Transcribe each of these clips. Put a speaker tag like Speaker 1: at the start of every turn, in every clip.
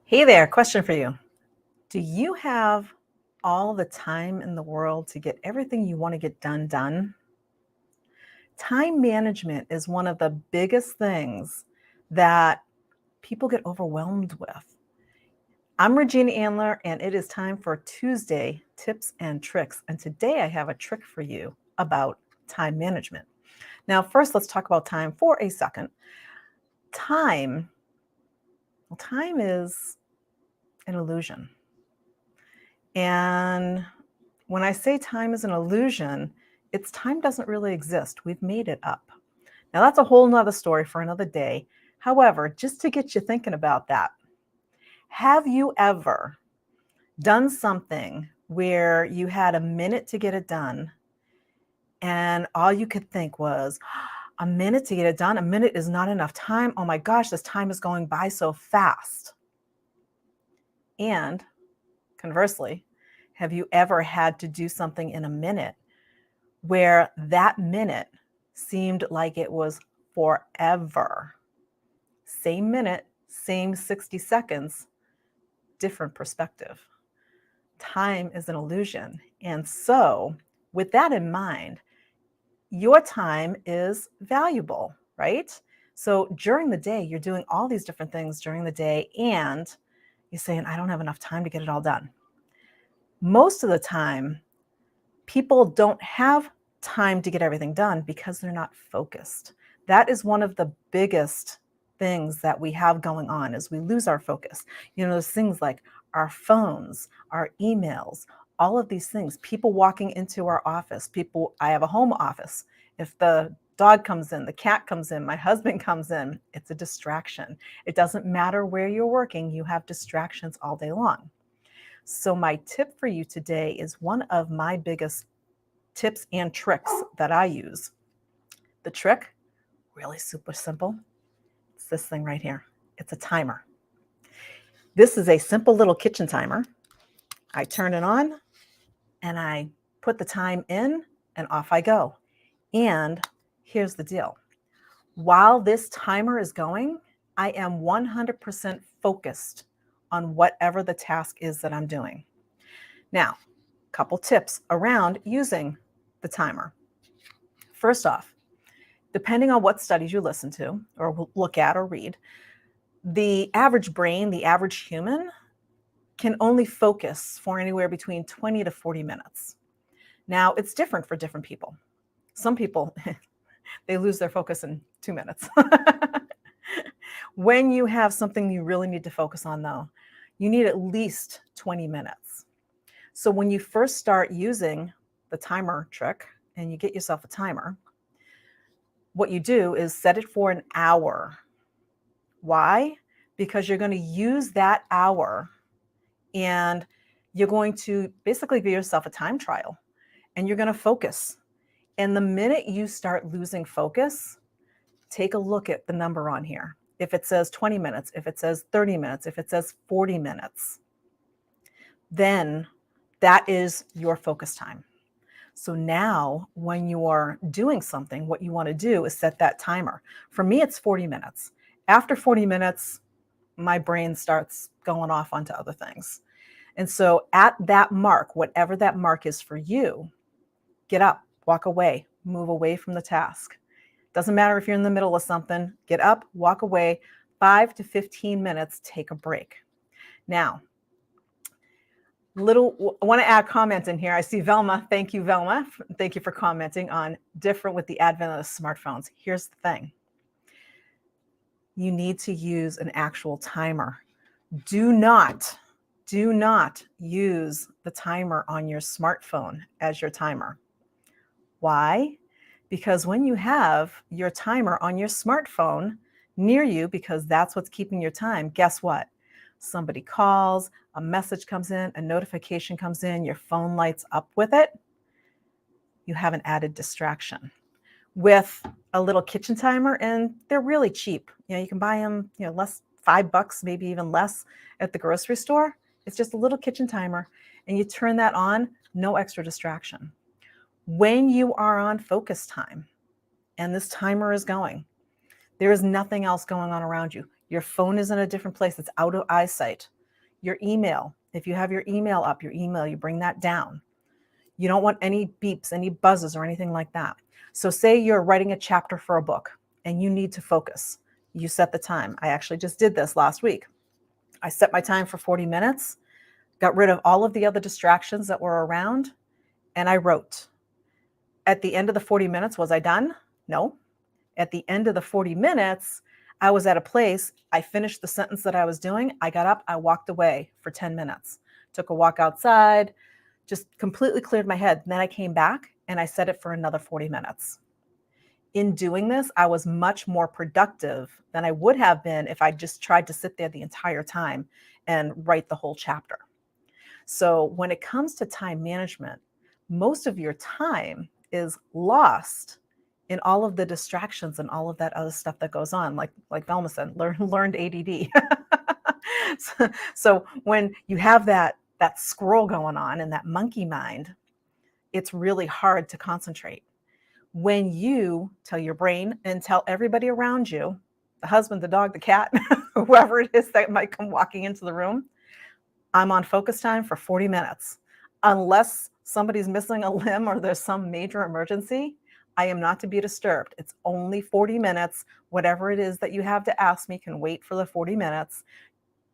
Speaker 1: Hey there, question for you. Do you have all the time in the world to get everything you want to get done? Time management is one of the biggest things that people get overwhelmed with. I'm Regina Andler, and it is time for Tuesday Tips and Tricks. And today I have a trick for you about time management. Now, first, let's talk about time for a second. Time, time is an illusion. And when I say time is an illusion, it's time doesn't really exist. We've made it up. Now, that's a whole nother story for another day. However, just to get you thinking about that, have you ever done something where you had a minute to get it done and all you could think was, a minute to get it done? A minute is not enough time. Oh my gosh, this time is going by so fast. And conversely, have you ever had to do something in a minute where that minute seemed like it was forever? Same minute, same 60 seconds, different perspective. Time is an illusion. And so, with that in mind, your time is valuable, right? So, during the day, you're doing all these different things during the day, and you're saying, I don't have enough time to get it all done. Most of the time, people don't have time to get everything done because they're not focused. That is one of the biggest things that we have going on is we lose our focus. Those things like our phones, our emails, all of these things, people walking into our office, I have a home office. If the dog comes in, the cat comes in, my husband comes in, it's a distraction. It doesn't matter where you're working, you have distractions all day long. So my tip for you today is one of my biggest tips and tricks that I use. The trick, really super simple. It's this thing right here. It's a timer. This is a simple little kitchen timer. I turn it on and I put the time in and off I go. And here's the deal. While this timer is going, I am 100% focused on whatever the task is that I'm doing. Now, a couple tips around using the timer. First off, depending on what studies you listen to or look at or read, the average brain, the average human, can only focus for anywhere between 20 to 40 minutes. Now, it's different for different people. Some people, they lose their focus in 2 minutes. When you have something you really need to focus on, though, you need at least 20 minutes. So when you first start using the timer trick and you get yourself a timer, what you do is set it for an hour. Why? Because you're going to use that hour and you're going to basically give yourself a time trial and you're going to focus. And the minute you start losing focus, take a look at the number on here. If it says 20 minutes, if it says 30 minutes, if it says 40 minutes, then that is your focus time. So now when you are doing something, what you want to do is set that timer. For me, it's 40 minutes. After 40 minutes, my brain starts going off onto other things. And so at that mark, whatever that mark is for you, get up, walk away, move away from the task. Doesn't matter if you're in the middle of something, get up, walk away, 5 to 15 minutes, take a break. Now, I want to add comment in here. I see Velma. Thank you, Velma. Thank you for commenting on different with the advent of the smartphones. Here's the thing. You need to use an actual timer. Do not use the timer on your smartphone as your timer. Why? Because when you have your timer on your smartphone near you, because that's what's keeping your time, guess what? Somebody calls, a message comes in, a notification comes in, your phone lights up with it. You have an added distraction. With a little kitchen timer, and they're really cheap. You can buy them, less, $5, maybe even less at the grocery store. It's just a little kitchen timer, and you turn that on, no extra distraction. When you are on focus time and this timer is going, there is nothing else going on around you. Your phone is in a different place. It's out of eyesight. Your email, if you have your email up, you bring that down. You don't want any beeps, any buzzes, or anything like that. So say you're writing a chapter for a book and you need to focus. You set the time. I actually just did this last week. I set my time for 40 minutes, got rid of all of the other distractions that were around, and I wrote. At the end of the 40 minutes, was I done? No. At the end of the 40 minutes, I was at a place, I finished the sentence that I was doing, I got up, I walked away for 10 minutes, took a walk outside, just completely cleared my head. And then I came back and I set it for another 40 minutes. In doing this, I was much more productive than I would have been if I just tried to sit there the entire time and write the whole chapter. So when it comes to time management, most of your time is lost in all of the distractions and all of that other stuff that goes on, like Velma said, learned ADD. So when you have that squirrel going on and that monkey mind, it's really hard to concentrate. When you tell your brain and tell everybody around you, the husband, the dog, the cat, whoever it is that might come walking into the room, I'm on focus time for 40 minutes. Unless somebody's missing a limb or there's some major emergency, I am not to be disturbed. It's only 40 minutes. Whatever it is that you have to ask me can wait for the 40 minutes.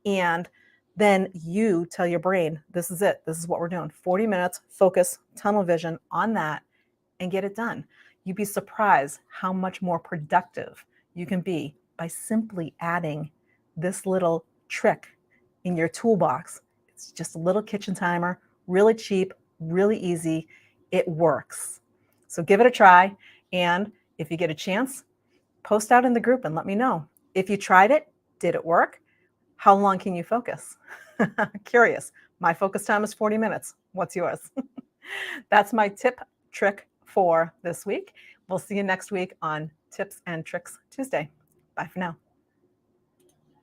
Speaker 1: And then you tell your brain, this is it. This is what we're doing. 40 minutes, focus, tunnel vision on that, and get it done. You'd be surprised how much more productive you can be by simply adding this little trick in your toolbox. It's just a little kitchen timer, really cheap, really easy. It works. So give it a try. And if you get a chance, post out in the group and let me know. If you tried it, did it work? How long can you focus? Curious. My focus time is 40 minutes. What's yours? That's my tip trick for this week. We'll see you next week on Tips and Tricks Tuesday. Bye for now.